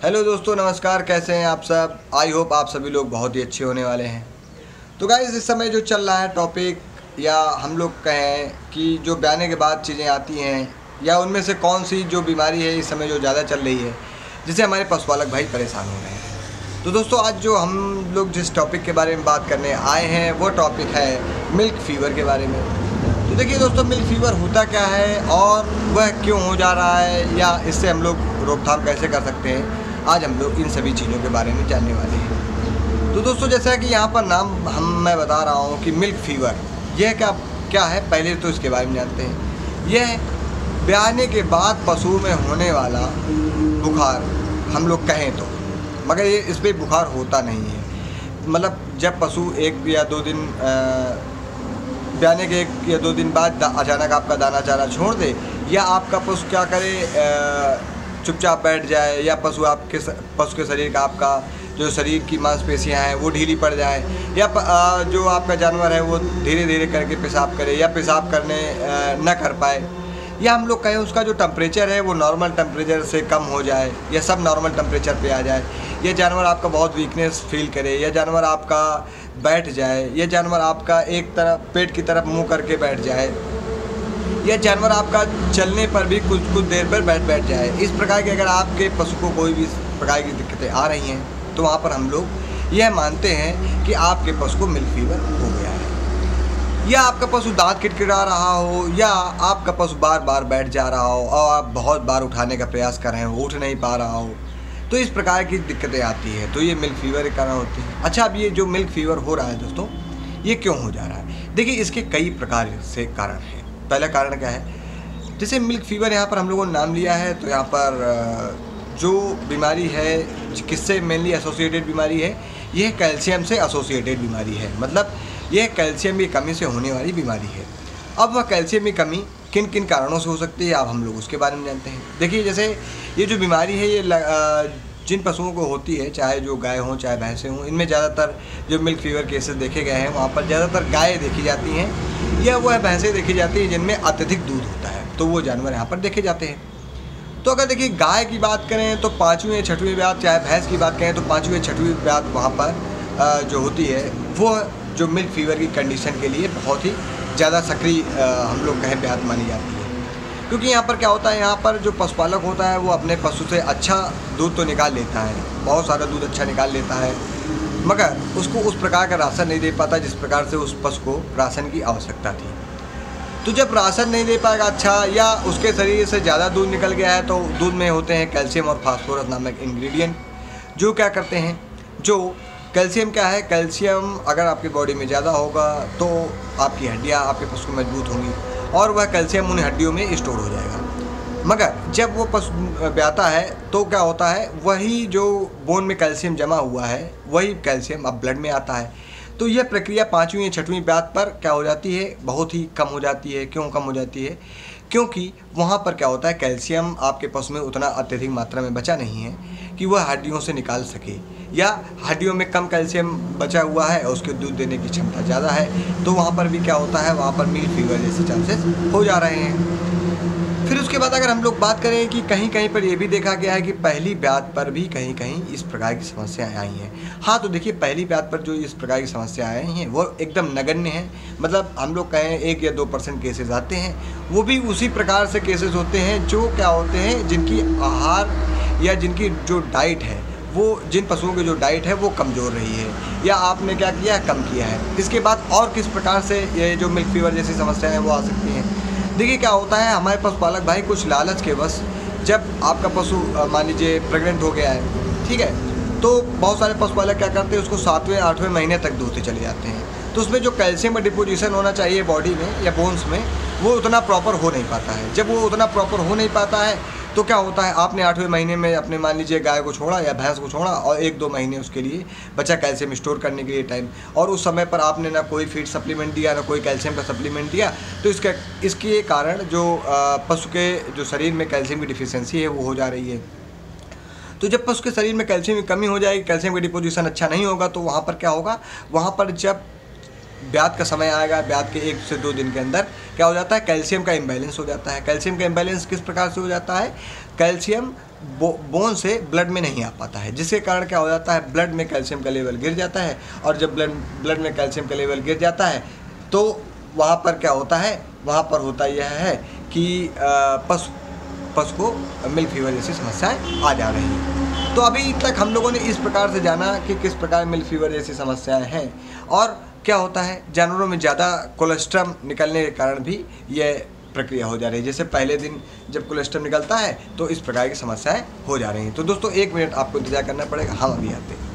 Hello दोस्तों, नमस्कार। कैसे हैं आप सब? आई होप आप सभी लोग बहुत ही अच्छे होने वाले हैं। तो गाइस, इस समय जो चल रहा है टॉपिक, या हम लोग कहें कि जो ब्याने के बाद चीज़ें आती हैं, या उनमें से कौन सी जो बीमारी है इस समय जो ज़्यादा चल रही है, जिससे हमारे पशुपालक भाई परेशान हो रहे हैं। तो दोस्तों, आज जो हम लोग जिस टॉपिक के बारे में बात करने आए हैं वो टॉपिक है मिल्क फीवर के बारे में। तो देखिए दोस्तों, मिल्क फीवर होता क्या है और वह क्यों हो जा रहा है, या इससे हम लोग रोकथाम कैसे कर सकते हैं, आज हम लोग इन सभी चीज़ों के बारे में जानने वाले हैं। तो दोस्तों, जैसा कि यहाँ पर नाम मैं बता रहा हूँ कि मिल्क फीवर, यह क्या है, पहले तो इसके बारे में जानते हैं। यह ब्याने के बाद पशु में होने वाला बुखार हम लोग कहें तो, मगर ये इस पर बुखार होता नहीं है। मतलब जब पशु 1 या 2 दिन ब्याने के 1 या 2 दिन बाद अचानक आपका दाना चारा छोड़ दे, या आपका पशु क्या करे, चुपचाप बैठ जाए, या पशु के शरीर का आपका जो शरीर की मांसपेशियां हैं वो ढीली पड़ जाए, या जो आपका जानवर है वो धीरे धीरे करके पेशाब करे या पेशाब करने न कर पाए, या हम लोग कहें उसका जो टेम्परेचर है वो नॉर्मल टेम्परेचर से कम हो जाए, या सब नॉर्मल टेम्परेचर पे आ जाए, या जानवर आपका बहुत वीकनेस फील करे, या जानवर आपका बैठ जाए, या जानवर आपका एक तरफ पेट की तरफ मुँह करके बैठ जाए, यह जानवर आपका चलने पर भी कुछ देर पर बैठ जाए। इस प्रकार की अगर आपके पशु को कोई भी इस प्रकार की दिक्कतें आ रही हैं, तो वहाँ पर हम लोग यह मानते हैं कि आपके पशु को मिल्क फीवर हो गया है। या आपका पशु दांत किटकिटा रहा हो, या आपका पशु बार बार बैठ जा रहा हो और आप बहुत बार उठाने का प्रयास कर रहे हो, उठ नहीं पा रहा हो, तो इस प्रकार की दिक्कतें आती हैं, तो ये मिल्क फीवर के कारण होती है। अच्छा, अब ये जो मिल्क फीवर हो रहा है दोस्तों, ये क्यों हो जा रहा है? देखिए, इसके कई प्रकार से कारण हैं। पहला कारण क्या है, जैसे मिल्क फीवर यहाँ पर हम लोगों ने नाम लिया है, तो यहाँ पर जो बीमारी है, किससे मेनली एसोसिएटेड बीमारी है, यह कैल्शियम से एसोसिएटेड बीमारी है। मतलब यह कैल्शियम की कमी से होने वाली बीमारी है। अब वह कैल्शियम की कमी किन किन कारणों से हो सकती है, अब हम लोग उसके बारे में जानते हैं। देखिए, जैसे ये जो बीमारी है, ये जिन पशुओं को होती है, चाहे जो गाय हों चाहे भैंसें हों, इनमें ज़्यादातर जो मिल्क फीवर केसेस देखे गए हैं, वहाँ पर ज़्यादातर गायें देखी जाती हैं, या वह भैंसें देखी जाती हैं जिनमें अत्यधिक दूध होता है, तो वो जानवर यहाँ पर देखे जाते हैं। तो अगर देखिए गाय की बात करें तो 5वीं या 6वीं ब्यात, चाहे भैंस की बात करें तो 5वीं या 6वीं ब्यात वहाँ पर जो होती है, वो जो मिल्क फीवर की कंडीशन के लिए बहुत ही ज़्यादा सक्रिय हम लोग कहें ब्यात मानी जाती है। क्योंकि यहाँ पर क्या होता है, यहाँ पर जो पशुपालक होता है वो अपने पशु से अच्छा दूध तो निकाल लेता है, बहुत सारा दूध अच्छा निकाल लेता है, मगर उसको उस प्रकार का राशन नहीं दे पाता जिस प्रकार से उस पशु को राशन की आवश्यकता थी। तो जब राशन नहीं दे पाएगा अच्छा, या उसके शरीर से ज़्यादा दूध निकल गया है, तो दूध में होते हैं कैल्शियम और फास्फोरस नामक इंग्रेडिएंट, जो क्या करते हैं, जो कैल्शियम क्या है, कैल्शियम अगर आपकी बॉडी में ज़्यादा होगा तो आपकी हड्डियाँ आपके पशु में मजबूत होंगी, और वह कैल्शियम उन हड्डियों में स्टोर हो जाएगा। मगर जब वो पशु ब्याता है तो क्या होता है, वही जो बोन में कैल्शियम जमा हुआ है, वही कैल्शियम अब ब्लड में आता है। तो यह प्रक्रिया 5वीं या 6वीं ब्यात पर क्या हो जाती है, बहुत ही कम हो जाती है। क्यों कम हो जाती है? क्योंकि वहाँ पर क्या होता है, कैल्शियम आपके पशु में उतना अत्यधिक मात्रा में बचा नहीं है कि वह हड्डियों से निकाल सके, या हड्डियों में कम कैल्शियम बचा हुआ है और उसके दूध देने की क्षमता ज़्यादा है, तो वहाँ पर भी क्या होता है, वहाँ पर मिल्क फीवर जैसे चांसेस हो जा रहे हैं। फिर उसके बाद अगर हम लोग बात करें कि कहीं कहीं पर यह भी देखा गया है कि पहली ब्यात पर भी कहीं कहीं इस प्रकार की समस्याएं आई हैं। हाँ, तो देखिए, पहली ब्यात पर जो इस प्रकार की समस्याएं आई हैं वो एकदम नगण्य हैं। मतलब हम लोग कहें 1 या 2% केसेस आते हैं, वो भी उसी प्रकार से केसेस होते हैं जो क्या होते हैं, जिनकी आहार या जिनकी जो डाइट है, वो जिन पशुओं की जो डाइट है वो कमज़ोर रही है, या आपने क्या किया है, कम किया है। इसके बाद और किस प्रकार से ये जो मिल्क फीवर जैसी समस्याएं हैं वो आ सकती हैं। देखिए, क्या होता है, हमारे पशुपालक भाई कुछ लालच के बस, जब आपका पशु मान लीजिए प्रेग्नेंट हो गया है, ठीक है, तो बहुत सारे पशुपालक क्या करते हैं, उसको 7वें 8वें महीने तक दूहते चले जाते हैं। तो उसमें जो कैल्शियम का डिपोजिशन होना चाहिए बॉडी में या बोन्स में, वो उतना प्रॉपर हो नहीं पाता है। जब वो उतना प्रॉपर हो नहीं पाता है तो क्या होता है, आपने 8वें महीने में अपने मान लीजिए गाय को छोड़ा या भैंस को छोड़ा, और 1-2 महीने उसके लिए बचा कैल्शियम स्टोर करने के लिए टाइम, और उस समय पर आपने ना कोई फीड सप्लीमेंट दिया, ना कोई कैल्शियम का सप्लीमेंट दिया, तो इसके कारण जो पशु के जो शरीर में कैल्शियम की डिफिशियंसी है वो हो जा रही है। तो जब पशु के शरीर में कैल्शियम की कमी हो जाएगी, कैल्शियम का डिपोजिशन अच्छा नहीं होगा, तो वहाँ पर क्या होगा, वहाँ पर जब ब्यात का समय आएगा, ब्यात के 1 से 2 दिन के अंदर क्या हो जाता है, कैल्शियम का इम्बैलेंस हो जाता है। कैल्शियम का इम्बैलेंस किस प्रकार से हो जाता है, कैल्शियम बोन से ब्लड में नहीं आ पाता है, जिसके कारण क्या हो जाता है, ब्लड में कैल्शियम का लेवल गिर जाता है। और जब ब्लड में कैल्शियम का लेवल गिर जाता है तो वहाँ पर क्या होता है, वहाँ पर होता यह है कि पशु को मिल्क फीवर जैसी समस्याएं आ जा रही हैं। तो अभी तक हम लोगों ने इस प्रकार से जाना कि किस प्रकार मिल्क फीवर जैसी समस्याएं हैं और क्या होता है, जानवरों में ज़्यादा कोलेस्ट्रम निकलने के कारण भी यह प्रक्रिया हो जा रही है। जैसे पहले दिन जब कोलेस्ट्रम निकलता है तो इस प्रकार की समस्याएं हो जा रही हैं। तो दोस्तों 1 मिनट आपको इंतजार करना पड़ेगा, हम अभी आते हैं।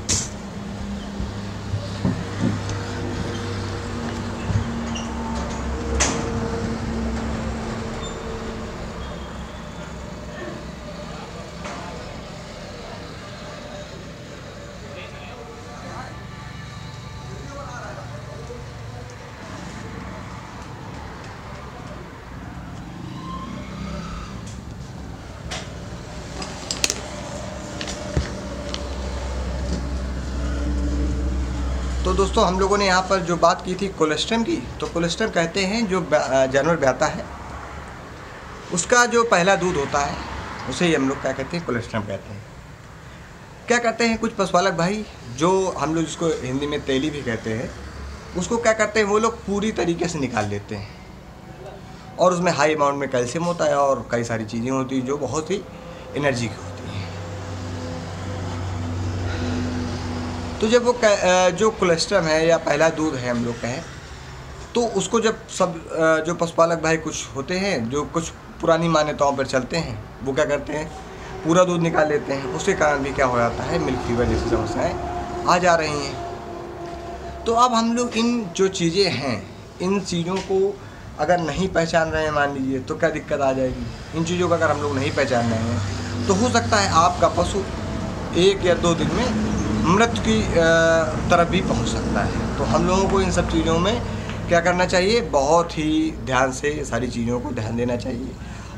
तो दोस्तों हम लोगों ने यहाँ पर जो बात की थी कोलेस्ट्रम की, तो कोलेस्ट्रम कहते हैं जो जानवर ब्याता है उसका जो पहला दूध होता है उसे ही हम लोग क्या कहते हैं, कोलेस्ट्रम कहते हैं। क्या करते हैं कुछ पशुपालक भाई, जो हम लोग जिसको हिंदी में तेली भी कहते हैं, उसको क्या करते हैं, वो लोग पूरी तरीके से निकाल लेते हैं और उसमें हाई अमाउंट में कैल्शियम होता है और कई सारी चीज़ें होती हैं जो बहुत ही एनर्जी की होती हैं। तो जब वो जो कोलेस्ट्रम है या पहला दूध है हम लोग कहें, तो उसको जब सब जो पशुपालक भाई कुछ होते हैं जो कुछ पुरानी मान्यताओं पर चलते हैं, वो क्या करते हैं, पूरा दूध निकाल लेते हैं। उसके कारण भी क्या हो जाता है, मिल्क फीवर जैसी समस्याएं आ जा रही हैं। तो अब हम लोग इन जो चीज़ें हैं, इन चीज़ों को अगर नहीं पहचान रहे हैं मान लीजिए, तो क्या दिक्कत आ जाएगी। इन चीज़ों को अगर हम लोग नहीं पहचान रहे हैं तो हो सकता है आपका पशु 1 या 2 दिन में मृत्यु की तरफ भी पहुंच सकता है। तो हम लोगों को इन सब चीज़ों में क्या करना चाहिए, बहुत ही ध्यान से सारी चीज़ों को ध्यान देना चाहिए।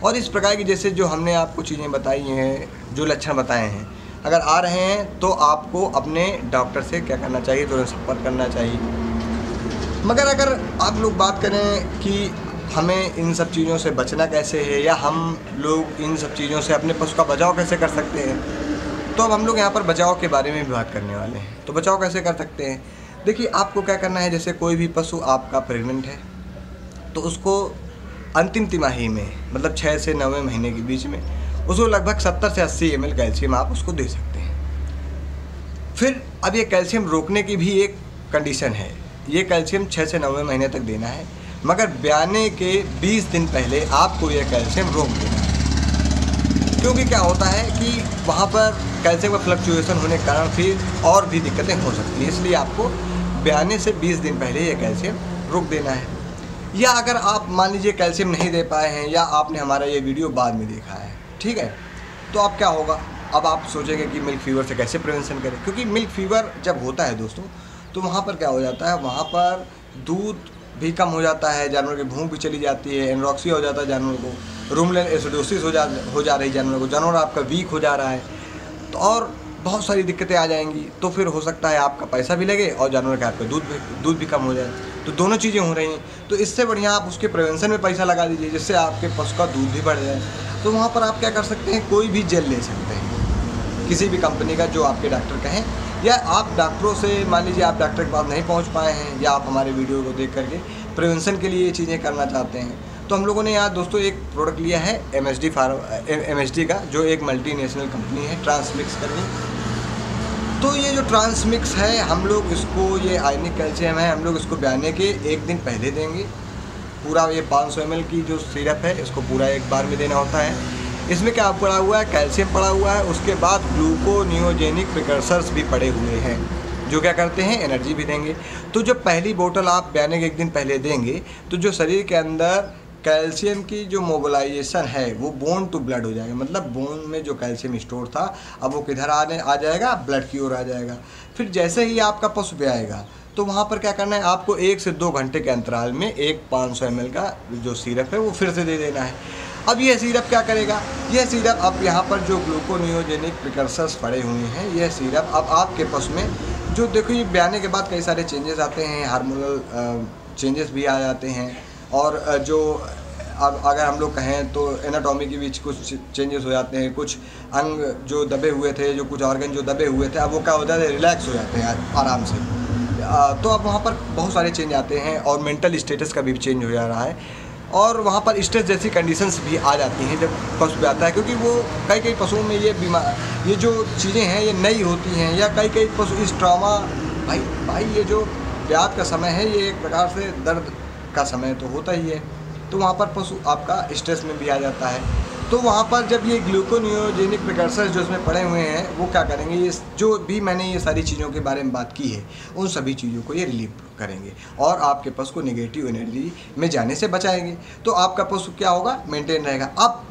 और इस प्रकार की जैसे जो हमने आपको चीज़ें बताई हैं, जो लक्षण बताए हैं, अगर आ रहे हैं तो आपको अपने डॉक्टर से क्या करना चाहिए, तुरंत संपर्क करना चाहिए। मगर अगर आप लोग बात करें कि हमें इन सब चीज़ों से बचना कैसे है या हम लोग इन सब चीज़ों से अपने पशु का बचाव कैसे कर सकते हैं, तो अब हम लोग यहाँ पर बचाव के बारे में भी बात करने वाले हैं। तो बचाव कैसे कर सकते हैं, देखिए आपको क्या करना है, जैसे कोई भी पशु आपका प्रेग्नेंट है तो उसको अंतिम तिमाही में मतलब 6 से 9वें महीने के बीच में उसको लगभग 70 से 80 ml कैल्शियम आप उसको दे सकते हैं। फिर अब ये कैल्शियम रोकने की भी एक कंडीशन है, ये कैल्शियम 6 से 9वें महीने तक देना है, मगर ब्याने के 20 दिन पहले आपको यह कैल्शियम रोक देना है। क्योंकि क्या होता है कि वहाँ पर कैल्शियम का फ्लक्चुएशन होने के कारण फिर और भी दिक्कतें हो सकती हैं, इसलिए आपको ब्याने से 20 दिन पहले ये कैल्शियम रोक देना है। या अगर आप मान लीजिए कैल्शियम नहीं दे पाए हैं या आपने हमारा ये वीडियो बाद में देखा है, ठीक है, तो अब क्या होगा, अब आप सोचेंगे कि मिल्क फीवर से कैसे प्रिवेंशन करें। क्योंकि मिल्क फीवर जब होता है दोस्तों, तो वहाँ पर क्या हो जाता है, वहाँ पर दूध भी कम हो जाता है, जानवर की भूख भी चली जाती है, एनोरेक्सिया हो जाता है जानवर को, रूमेनल एसिडोसिस हो जा रही जानवर को, जानवर आपका वीक हो जा रहा है, तो और बहुत सारी दिक्कतें आ जाएंगी। तो फिर हो सकता है आपका पैसा भी लगे और जानवर का आपका दूध भी कम हो जाए, तो दोनों चीज़ें हो रही हैं। तो इससे बढ़िया आप उसके प्रिवेंशन में पैसा लगा दीजिए, जिससे आपके पशु का दूध भी बढ़ जाए। तो वहाँ पर आप क्या कर सकते हैं, कोई भी जेल ले सकते हैं किसी भी कंपनी का, जो आपके डॉक्टर कहें, या आप डॉक्टरों से मान लीजिए आप डॉक्टर के पास नहीं पहुँच पाए हैं या आप हमारे वीडियो को देख करके प्रिवेंशन के लिए ये चीज़ें करना चाहते हैं, तो हम लोगों ने यहाँ दोस्तों एक प्रोडक्ट लिया है MSD का, जो एक मल्टीनेशनल कंपनी है, ट्रांसमिक्स करके। तो ये जो ट्रांसमिक्स है, हम लोग इसको, ये आयनिक कैल्शियम है, हम लोग इसको ब्याने के 1 दिन पहले देंगे। पूरा ये 500 ml की जो सिरप है, इसको पूरा एक बार में देना होता है। इसमें क्या पड़ा हुआ है, कैल्शियम पड़ा हुआ है, उसके बाद ग्लूकोनियोजेनिक प्रिकर्सर्स भी पड़े हुए हैं, जो क्या करते हैं, एनर्जी भी देंगे। तो जो पहली बोतल आप ब्याने के 1 दिन पहले देंगे, तो जो शरीर के अंदर कैल्शियम की जो मोबिलाइजेशन है वो बोन टू ब्लड हो जाएगा, मतलब बोन में जो कैल्शियम स्टोर था अब वो किधर आ जाएगा, ब्लड की ओर आ जाएगा। फिर जैसे ही आपका पशु ब्याएगा तो वहाँ पर क्या करना है, आपको 1 से 2 घंटे के अंतराल में एक 500 ml का जो सिरप है वो फिर से दे देना है। अब यह सिरप क्या करेगा, यह सिरप अब यहाँ पर जो ग्लूकोनियोजेनिक प्रिकर्सर्स पड़े हुए हैं, यह सिरप अब आपके पशु में जो देखो ये ब्याने के बाद कई सारे चेंजेस आते हैं, हार्मोनल चेंजेस भी आ जाते हैं, और जो अब अगर हम लोग कहें तो एनाटॉमी के बीच कुछ चेंजेस हो जाते हैं, कुछ अंग जो दबे हुए थे, जो कुछ ऑर्गन जो दबे हुए थे, अब वो क्या होता है, रिलैक्स हो जाते हैं आराम से। तो अब वहाँ पर बहुत सारे चेंज आते हैं, और मेंटल स्टेटस का भी चेंज हो जा रहा है, और वहाँ पर स्ट्रेस जैसी कंडीशंस भी आ जाती हैं जब पशु आता है, क्योंकि वो कई पशुओं में ये जो चीज़ें हैं ये नई होती हैं, या कई पशु इस ट्रॉमा भाई ये जो ब्याज का समय है ये एक प्रकार से दर्द का समय तो होता ही है, तो वहाँ पर पशु आपका स्ट्रेस में भी आ जाता है। तो वहाँ पर जब ये ग्लूकोनियोजेनिक प्रिकर्सर्स जो इसमें पड़े हुए हैं वो क्या करेंगे, ये जो भी मैंने ये सारी चीज़ों के बारे में बात की है उन सभी चीज़ों को ये रिलीव करेंगे और आपके पशु को नेगेटिव एनर्जी में जाने से बचाएंगे। तो आपका पशु क्या होगा, मेंटेन रहेगा। अब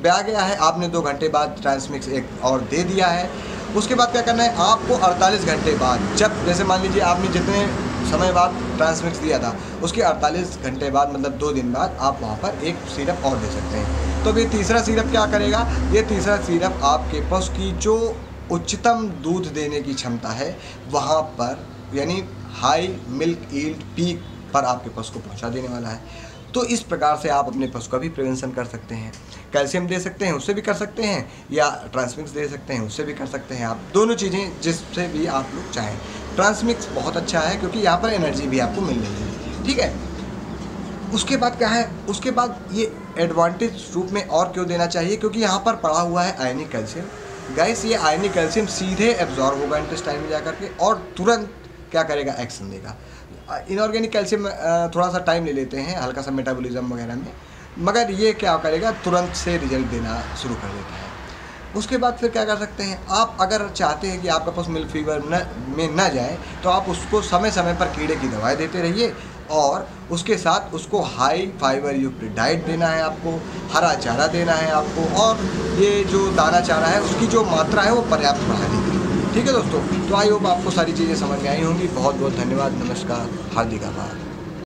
ब्याह गया है, आपने 2 घंटे बाद ट्रांसमिक्स एक और दे दिया है, उसके बाद क्या करना है आपको 48 घंटे बाद, जब जैसे मान लीजिए आपने जितने समय बाद ट्रांसमिक्स दिया था उसके 48 घंटे बाद मतलब 2 दिन बाद आप वहाँ पर एक सिरप और दे सकते हैं। तो ये तीसरा सिरप क्या करेगा, ये तीसरा सिरप आपके पशु की जो उच्चतम दूध देने की क्षमता है वहाँ पर, यानी हाई मिल्क यील्ड पीक पर आपके पशु को पहुँचा देने वाला है। तो इस प्रकार से आप अपने पशु का भी प्रिवेंशन कर सकते हैं। कैल्शियम दे सकते हैं, उससे भी कर सकते हैं, या ट्रांसमिक्स दे सकते हैं, उससे भी कर सकते हैं। आप दोनों चीज़ें जिससे भी आप लोग चाहें। ट्रांसमिक्स बहुत अच्छा है क्योंकि यहाँ पर एनर्जी भी आपको मिल रही है, ठीक है। उसके बाद क्या है, उसके बाद ये एडवांटेज रूप में और क्यों देना चाहिए, क्योंकि यहाँ पर पड़ा हुआ है आयनिक कैल्शियम। गैस ये आयनिक कैल्शियम सीधे एब्जॉर्ब होगा इंटेस्टाइन में जाकर के और तुरंत क्या करेगा, एक्शन देगा। इनऑर्गेनिक कैल्शियम थोड़ा सा टाइम ले लेते हैं, हल्का सा मेटाबॉलिज्म वगैरह में, मगर ये क्या करेगा, तुरंत से रिजल्ट देना शुरू कर देता है। उसके बाद फिर क्या कर सकते हैं आप, अगर चाहते हैं कि आपका पशु मिल्क फीवर में न जाए तो आप उसको समय समय पर कीड़े की दवाई देते रहिए, और उसके साथ उसको हाई फाइबर युक्त डाइट देना है आपको, हरा चारा देना है आपको, और ये जो दाना चारा है उसकी जो मात्रा है वो पर्याप्त बढ़ानी है। ठीक है दोस्तों, तो आई होप आपको सारी चीज़ें समझ में आई होंगी। बहुत बहुत धन्यवाद, नमस्कार, हार्दिक आभार।